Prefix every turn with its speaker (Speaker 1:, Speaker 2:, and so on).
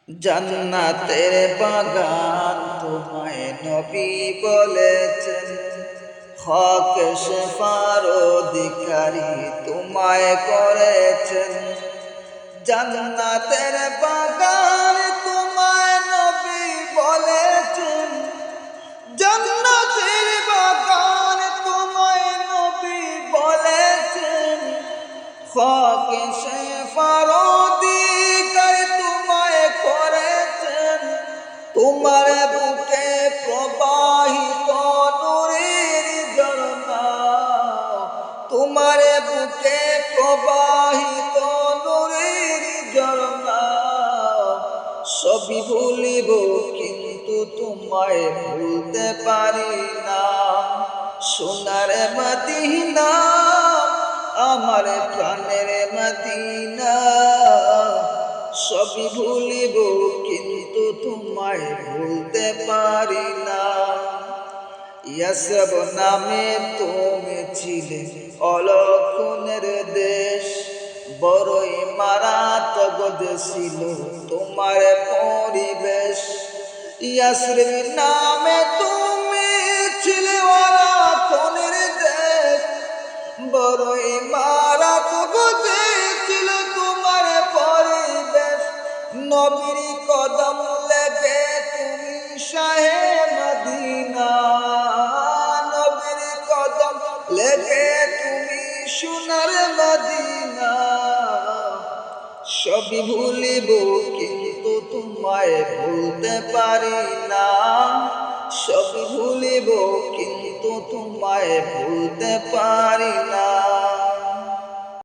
Speaker 1: জান্নাতের বাগান তোমায় নবী বলেছেন, হক শেফার অধিকারী তোমায় করেছেন। জান্নাতের বাগান তোমায় নবী বলেছেন, জান্নাতের বাগান তোমায় নবী বলেছেন, হক শেফার অধিকারী তোমায় করেছেন। তোমার বুকে প্রবাহিত নূরের ঝরনা, তোমার বুকে প্রবাহিত নূরের ঝরনা। সবই ভুলিব কিন্তু তোমায় ভুলতে পারি না। সোনার মদিনা আমার প্রাণের মদিনা, সবই ভুলিব কিন্তু তোমায় ভুলতে পারি না। ইয়াসরব নামে তুমি ছিলে অলক্ষণের দেশ, বড়ই মারাত্মক ছিল তোমার পরিবেশ। ইয়াসরব নামে তুমি ছিলে অলক্ষণের দেশ, বড়ই মারাত্মক ছিল তোমার পরিবেশ। নবীর কদম লেগে তুমি শাহে মদিনা, নবীর কদম লেগে তুমি সোনার মদিনা। সবই ভুলিব কিন্তু তোমায় ভুলতে পারি না। সবই ভুলিব কিন্তু তোমায় ভুলতে পারি না।